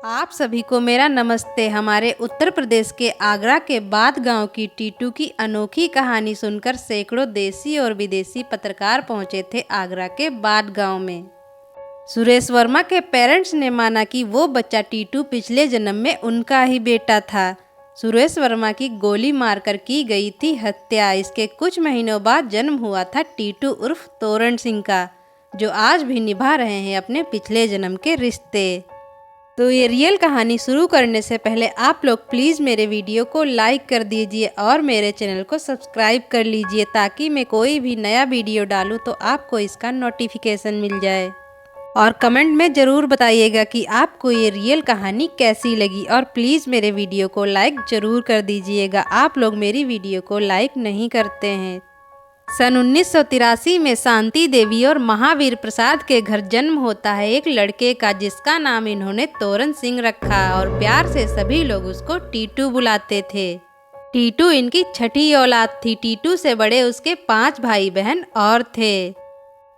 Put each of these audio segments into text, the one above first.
आप सभी को मेरा नमस्ते। हमारे उत्तर प्रदेश के आगरा के बात गांव की टीटू की अनोखी कहानी सुनकर सैकड़ों देसी और विदेशी पत्रकार पहुंचे थे आगरा के बात गांव में। सुरेश वर्मा के पेरेंट्स ने माना कि वो बच्चा टीटू पिछले जन्म में उनका ही बेटा था। सुरेश वर्मा की गोली मारकर की गई थी हत्या। इसके कुछ महीनों बाद जन्म हुआ था टीटू उर्फ तोरण सिंह का, जो आज भी निभा रहे हैं अपने पिछले जन्म के रिश्ते। तो ये रियल कहानी शुरू करने से पहले आप लोग प्लीज़ मेरे वीडियो को लाइक कर दीजिए और मेरे चैनल को सब्सक्राइब कर लीजिए, ताकि मैं कोई भी नया वीडियो डालूं तो आपको इसका नोटिफिकेशन मिल जाए। और कमेंट में ज़रूर बताइएगा कि आपको ये रियल कहानी कैसी लगी, और प्लीज़ मेरे वीडियो को लाइक ज़रूर कर दीजिएगा। आप लोग मेरी वीडियो को लाइक नहीं करते हैं। सन 1983 में शांति देवी और महावीर प्रसाद के घर जन्म होता है एक लड़के का, जिसका नाम इन्होंने तोरण सिंह रखा और प्यार से सभी लोग उसको टीटू बुलाते थे। टीटू इनकी छठी औलाद थी। टीटू से बड़े उसके 5 भाई बहन और थे।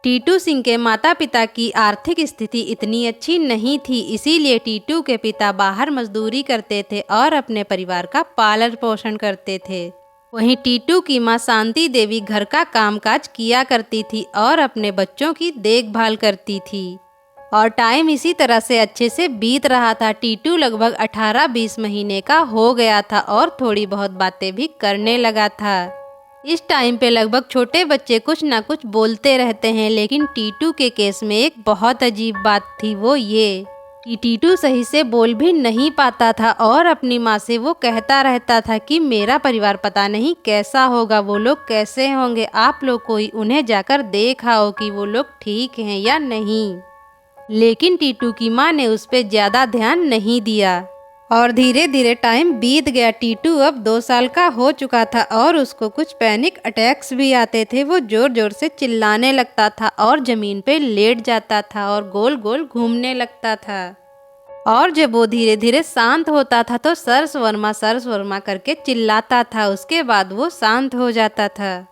टीटू सिंह के माता पिता की आर्थिक स्थिति इतनी अच्छी नहीं थी, इसीलिए टीटू के पिता बाहर मजदूरी करते थे और अपने परिवार का पालन पोषण करते थे। वहीं टीटू की मां शांति देवी घर का कामकाज किया करती थी और अपने बच्चों की देखभाल करती थी। और टाइम इसी तरह से अच्छे से बीत रहा था। टीटू लगभग 18-20 महीने का हो गया था और थोड़ी बहुत बातें भी करने लगा था। इस टाइम पे लगभग छोटे बच्चे कुछ ना कुछ बोलते रहते हैं, लेकिन टीटू के केस में एक बहुत अजीब बात थी, वो ये कि टीटू सही से बोल भी नहीं पाता था और अपनी माँ से वो कहता रहता था कि मेरा परिवार पता नहीं कैसा होगा, वो लोग कैसे होंगे, आप लोग कोई उन्हें जाकर देख आओ कि वो लोग ठीक हैं या नहीं। लेकिन टीटू की माँ ने उस पर ज़्यादा ध्यान नहीं दिया और धीरे धीरे टाइम बीत गया। टीटू अब 2 साल का हो चुका था और उसको कुछ पैनिक अटैक्स भी आते थे। वो जोर जोर से चिल्लाने लगता था और ज़मीन पे लेट जाता था और गोल गोल घूमने लगता था। और जब वो धीरे धीरे शांत होता था तो सर्स वर्मा करके चिल्लाता था। उसके बाद वो शांत हो जाता था।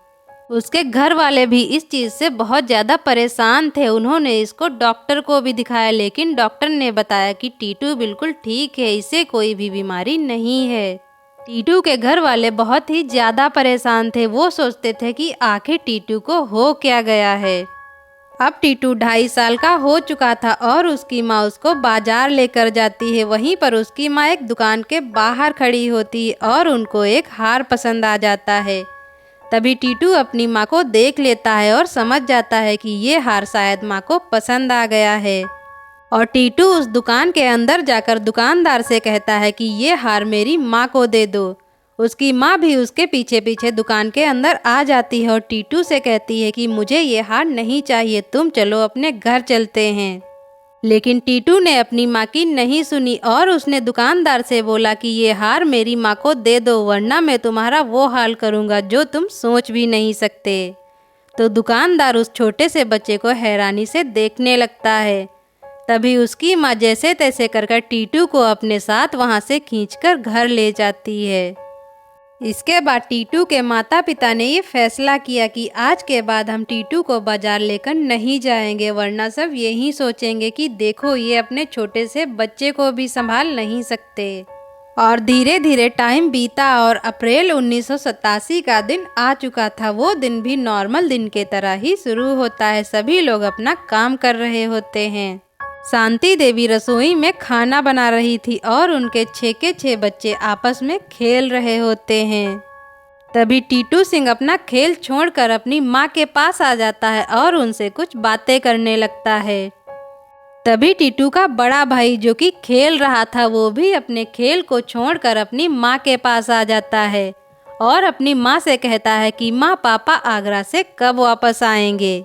उसके घर वाले भी इस चीज़ से बहुत ज़्यादा परेशान थे। उन्होंने इसको डॉक्टर को भी दिखाया, लेकिन डॉक्टर ने बताया कि टीटू बिल्कुल ठीक है, इसे कोई भी बीमारी नहीं है। टीटू के घर वाले बहुत ही ज़्यादा परेशान थे। वो सोचते थे कि आखिर टीटू को हो क्या गया है। अब टीटू 2.5 साल का हो चुका था और उसकी माँ उसको बाजार लेकर जाती है। वहीं पर उसकी माँ एक दुकान के बाहर खड़ी होती है और उनको एक हार पसंद आ जाता है। तभी टीटू अपनी माँ को देख लेता है और समझ जाता है कि ये हार शायद माँ को पसंद आ गया है। और टीटू उस दुकान के अंदर जाकर दुकानदार से कहता है कि ये हार मेरी माँ को दे दो। उसकी माँ भी उसके पीछे पीछे दुकान के अंदर आ जाती है और टीटू से कहती है कि मुझे ये हार नहीं चाहिए, तुम चलो अपने घर चलते हैं। लेकिन टीटू ने अपनी माँ की नहीं सुनी और उसने दुकानदार से बोला कि ये हार मेरी माँ को दे दो, वरना मैं तुम्हारा वो हाल करूँगा जो तुम सोच भी नहीं सकते। तो दुकानदार उस छोटे से बच्चे को हैरानी से देखने लगता है। तभी उसकी माँ जैसे तैसे कर टीटू को अपने साथ वहाँ से खींचकर घर ले जाती है। इसके बाद टीटू के माता पिता ने ये फैसला किया कि आज के बाद हम टीटू को बाजार लेकर नहीं जाएंगे, वरना सब यही सोचेंगे कि देखो ये अपने छोटे से बच्चे को भी संभाल नहीं सकते। और धीरे धीरे टाइम बीता और अप्रैल 1987 का दिन आ चुका था। वो दिन भी नॉर्मल दिन के तरह ही शुरू होता है। सभी लोग अपना काम कर रहे होते हैं। शांति देवी रसोई में खाना बना रही थी और उनके 6 के 6 बच्चे आपस में खेल रहे होते हैं। तभी टीटू सिंह अपना खेल छोड़कर अपनी माँ के पास आ जाता है और उनसे कुछ बातें करने लगता है। तभी टीटू का बड़ा भाई जो कि खेल रहा था, वो भी अपने खेल को छोड़कर अपनी माँ के पास आ जाता है और अपनी माँ से कहता है कि माँ पापा आगरा से कब वापस आएंगे।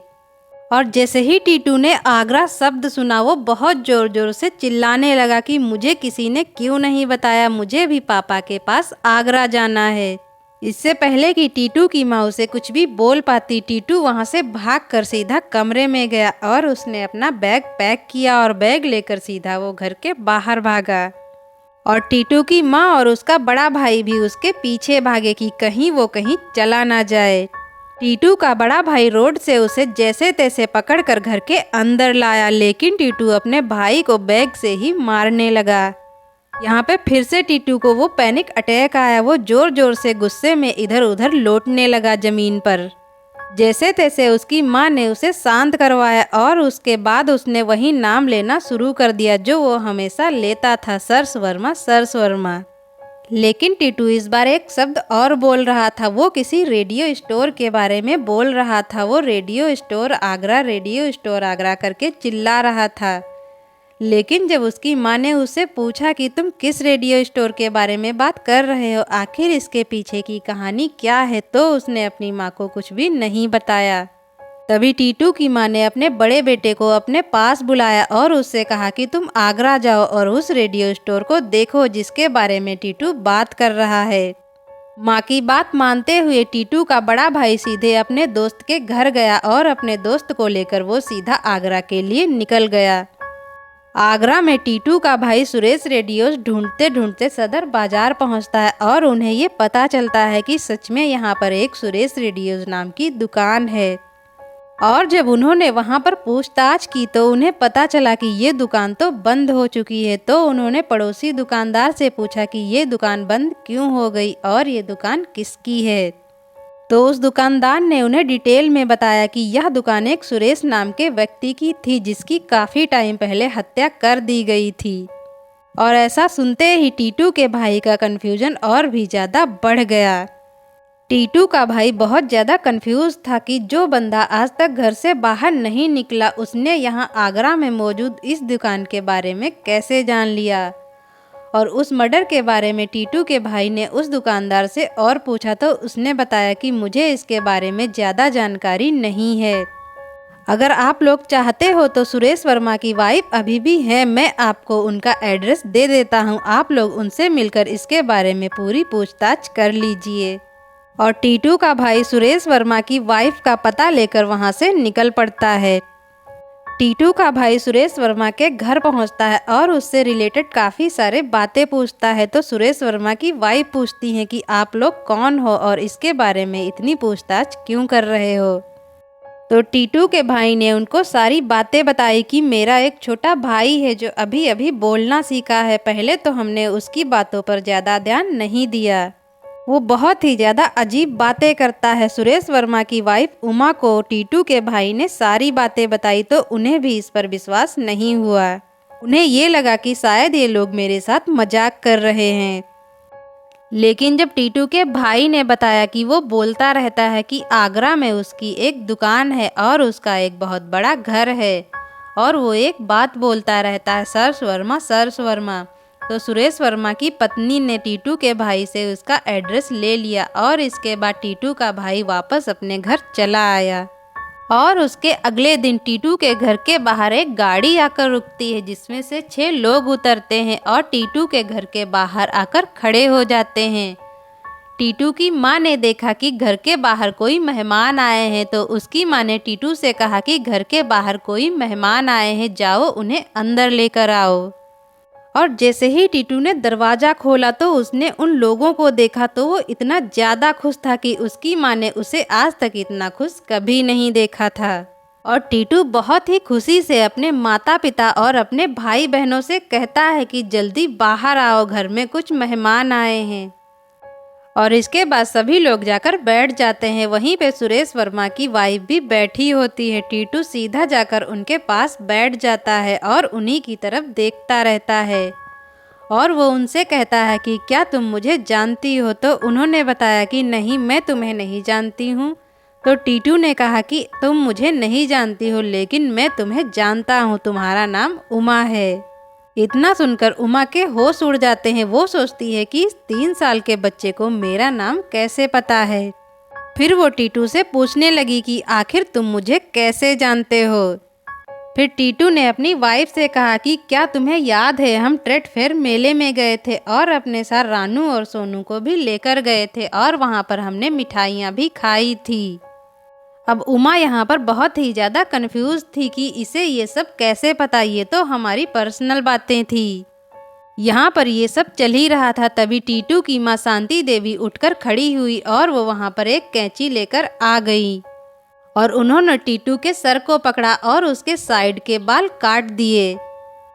और जैसे ही टीटू ने आगरा शब्द सुना, वो बहुत ज़ोर ज़ोर से चिल्लाने लगा कि मुझे किसी ने क्यों नहीं बताया, मुझे भी पापा के पास आगरा जाना है। इससे पहले कि टीटू की माँ उसे कुछ भी बोल पाती, टीटू वहाँ से भागकर सीधा कमरे में गया और उसने अपना बैग पैक किया और बैग लेकर सीधा वो घर के बाहर भागा। और टीटू की माँ और उसका बड़ा भाई भी उसके पीछे भागे कि कहीं वो कहीं चला ना जाए। टीटू का बड़ा भाई रोड से उसे जैसे तैसे पकड़कर घर के अंदर लाया, लेकिन टीटू अपने भाई को बैग से ही मारने लगा। यहाँ पे फिर से टीटू को वो पैनिक अटैक आया। वो जोर जोर से गुस्से में इधर उधर लौटने लगा जमीन पर। जैसे तैसे उसकी माँ ने उसे शांत करवाया और उसके बाद उसने वही नाम लेना शुरू कर दिया जो वो हमेशा लेता था, सर्स वर्मा, सर्स वर्मा। लेकिन टीटू इस बार एक शब्द और बोल रहा था। वो किसी रेडियो स्टोर के बारे में बोल रहा था। वो रेडियो स्टोर आगरा करके चिल्ला रहा था। लेकिन जब उसकी माँ ने उससे पूछा कि तुम किस रेडियो स्टोर के बारे में बात कर रहे हो, आखिर इसके पीछे की कहानी क्या है, तो उसने अपनी माँ को कुछ भी नहीं बताया। तभी टीटू की माँ ने अपने बड़े बेटे को अपने पास बुलाया और उससे कहा कि तुम आगरा जाओ और उस रेडियो स्टोर को देखो जिसके बारे में टीटू बात कर रहा है। माँ की बात मानते हुए टीटू का बड़ा भाई सीधे अपने दोस्त के घर गया और अपने दोस्त को लेकर वो सीधा आगरा के लिए निकल गया। आगरा में टीटू का भाई सुरेश रेडियोस ढूंढते ढूंढते सदर बाजार पहुंचता है और उन्हें ये पता चलता है कि सच में यहाँ पर एक सुरेश रेडियोस नाम की दुकान है। और जब उन्होंने वहाँ पर पूछताछ की तो उन्हें पता चला कि ये दुकान तो बंद हो चुकी है। तो उन्होंने पड़ोसी दुकानदार से पूछा कि ये दुकान बंद क्यों हो गई और ये दुकान किसकी है। तो उस दुकानदार ने उन्हें डिटेल में बताया कि यह दुकान एक सुरेश नाम के व्यक्ति की थी जिसकी काफ़ी टाइम पहले हत्या कर दी गई थी। और ऐसा सुनते ही टीटू के भाई का कन्फ्यूजन और भी ज़्यादा बढ़ गया। टीटू का भाई बहुत ज़्यादा कंफ्यूज था कि जो बंदा आज तक घर से बाहर नहीं निकला उसने यहाँ आगरा में मौजूद इस दुकान के बारे में कैसे जान लिया। और उस मर्डर के बारे में टीटू के भाई ने उस दुकानदार से और पूछा तो उसने बताया कि मुझे इसके बारे में ज़्यादा जानकारी नहीं है। अगर आप लोग चाहते हो तो सुरेश वर्मा की वाइफ अभी भी है, मैं आपको उनका एड्रेस दे देता हूँ, आप लोग उनसे मिलकर इसके बारे में पूरी पूछताछ कर लीजिए। और टीटू का भाई सुरेश वर्मा की वाइफ का पता लेकर वहाँ से निकल पड़ता है। टीटू का भाई सुरेश वर्मा के घर पहुँचता है और उससे रिलेटेड काफ़ी सारे बातें पूछता है। तो सुरेश वर्मा की वाइफ पूछती हैं कि आप लोग कौन हो और इसके बारे में इतनी पूछताछ क्यों कर रहे हो। तो टीटू के भाई ने उनको सारी बातें बताई कि मेरा एक छोटा भाई है जो अभी अभी बोलना सीखा है, पहले तो हमने उसकी बातों पर ज़्यादा ध्यान नहीं दिया, वो बहुत ही ज़्यादा अजीब बातें करता है। सुरेश वर्मा की वाइफ उमा को टीटू के भाई ने सारी बातें बताई तो उन्हें भी इस पर विश्वास नहीं हुआ। उन्हें ये लगा कि शायद ये लोग मेरे साथ मजाक कर रहे हैं। लेकिन जब टीटू के भाई ने बताया कि वो बोलता रहता है कि आगरा में उसकी एक दुकान है और उसका एक बहुत बड़ा घर है और वो एक बात बोलता रहता है, सर्स वर्मा, सर्स वर्मा। तो सुरेश वर्मा की पत्नी ने टीटू के भाई से उसका एड्रेस ले लिया और इसके बाद टीटू का भाई वापस अपने घर चला आया। और उसके अगले दिन टीटू के घर के बाहर एक गाड़ी आकर रुकती है जिसमें से 6 लोग उतरते हैं और टीटू के घर के बाहर आकर खड़े हो जाते हैं। टीटू की माँ ने देखा कि घर के बाहर कोई मेहमान आए हैं तो उसकी माँ ने टीटू से कहा कि घर के बाहर कोई मेहमान आए हैं, जाओ उन्हें अंदर लेकर आओ। और जैसे ही टीटू ने दरवाज़ा खोला तो उसने उन लोगों को देखा तो वो इतना ज़्यादा खुश था कि उसकी माँ ने उसे आज तक इतना खुश कभी नहीं देखा था। और टीटू बहुत ही खुशी से अपने माता पिता और अपने भाई बहनों से कहता है कि जल्दी बाहर आओ, घर में कुछ मेहमान आए हैं। और इसके बाद सभी लोग जाकर बैठ जाते हैं। वहीं पे सुरेश वर्मा की वाइफ भी बैठी होती है। टीटू सीधा जाकर उनके पास बैठ जाता है और उन्हीं की तरफ देखता रहता है और वो उनसे कहता है कि क्या तुम मुझे जानती हो। तो उन्होंने बताया कि नहीं, मैं तुम्हें नहीं जानती हूँ। तो टीटू ने कहा कि तुम मुझे नहीं जानती हो लेकिन मैं तुम्हें जानता हूँ, तुम्हारा नाम उमा है। इतना सुनकर उमा के होश उड़ जाते हैं। वो सोचती है कि इस 3 साल के बच्चे को मेरा नाम कैसे पता है। फिर वो टीटू से पूछने लगी कि आखिर तुम मुझे कैसे जानते हो। फिर टीटू ने अपनी वाइफ से कहा कि क्या तुम्हें याद है, हम ट्रेड फेयर मेले में गए थे और अपने साथ रानू और सोनू को भी लेकर गए थे और वहाँ पर हमने मिठाइयाँ भी खाई थी। अब उमा यहाँ पर बहुत ही ज़्यादा कंफ्यूज थी कि इसे ये सब कैसे पता, ये तो हमारी पर्सनल बातें थी। यहाँ पर ये सब चल ही रहा था, तभी टीटू की माँ शांति देवी उठकर खड़ी हुई और वो वहाँ पर एक कैंची लेकर आ गई और उन्होंने टीटू के सर को पकड़ा और उसके साइड के बाल काट दिए।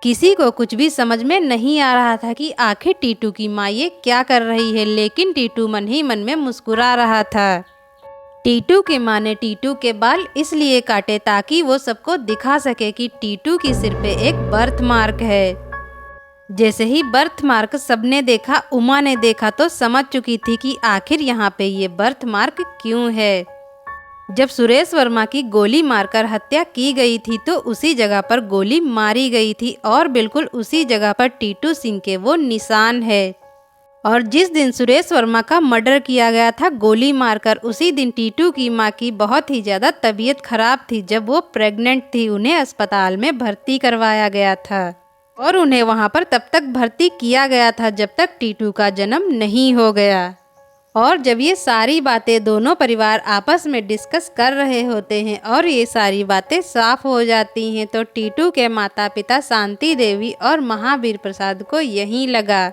किसी को कुछ भी समझ में नहीं आ रहा था कि आखिर टीटू की माँ ये क्या कर रही है, लेकिन टीटू मन ही मन में मुस्कुरा रहा था। टीटू की माँ ने टीटू के बाल इसलिए काटे ताकि वो सबको दिखा सके कि टीटू की सिर पे एक बर्थ मार्क है। जैसे ही बर्थ मार्क सबने देखा, उमा ने देखा तो समझ चुकी थी कि आखिर यहाँ पे ये बर्थ मार्क क्यों है। जब सुरेश वर्मा की गोली मारकर हत्या की गई थी तो उसी जगह पर गोली मारी गई थी और बिल्कुल उसी जगह पर टीटू सिंह के वो निशान है। और जिस दिन सुरेश वर्मा का मर्डर किया गया था गोली मारकर, उसी दिन टीटू की माँ की बहुत ही ज़्यादा तबीयत खराब थी। जब वो प्रेग्नेंट थी, उन्हें अस्पताल में भर्ती करवाया गया था और उन्हें वहाँ पर तब तक भर्ती किया गया था जब तक टीटू का जन्म नहीं हो गया। और जब ये सारी बातें दोनों परिवार आपस में डिस्कस कर रहे होते हैं और ये सारी बातें साफ हो जाती हैं, तो टीटू के माता पिता शांति देवी और महावीर प्रसाद को यही लगा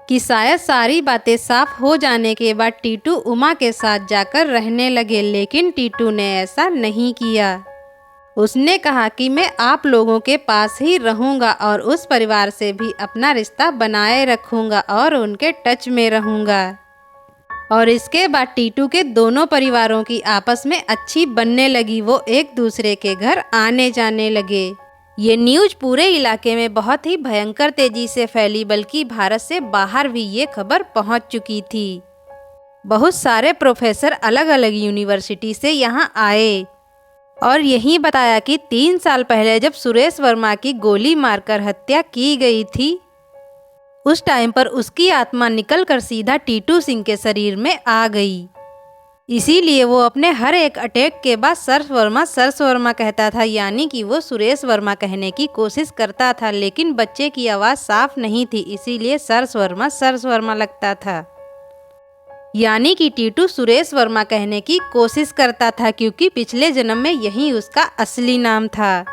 कि शायद सारी बातें साफ हो जाने के बाद टीटू उमा के साथ जाकर रहने लगे, लेकिन टीटू ने ऐसा नहीं किया। उसने कहा कि मैं आप लोगों के पास ही रहूंगा और उस परिवार से भी अपना रिश्ता बनाए रखूंगा और उनके टच में रहूंगा। और इसके बाद टीटू के दोनों परिवारों की आपस में अच्छी बनने लगी, वो एक दूसरे के घर आने जाने लगे। ये न्यूज़ पूरे इलाके में बहुत ही भयंकर तेजी से फैली, बल्कि भारत से बाहर भी ये खबर पहुंच चुकी थी। बहुत सारे प्रोफेसर अलग अलग यूनिवर्सिटी से यहाँ आए और यही बताया कि 3 साल पहले जब सुरेश वर्मा की गोली मारकर हत्या की गई थी, उस टाइम पर उसकी आत्मा निकलकर सीधा टीटू सिंह के शरीर में आ गई। इसीलिए वो अपने हर एक अटैक के बाद सर्स वर्मा कहता था, यानी कि वो सुरेश वर्मा कहने की कोशिश करता था, लेकिन बच्चे की आवाज़ साफ नहीं थी, इसीलिए सर्स वर्मा लगता था। यानी कि टीटू सुरेश वर्मा कहने की कोशिश करता था, क्योंकि पिछले जन्म में यही उसका असली नाम था।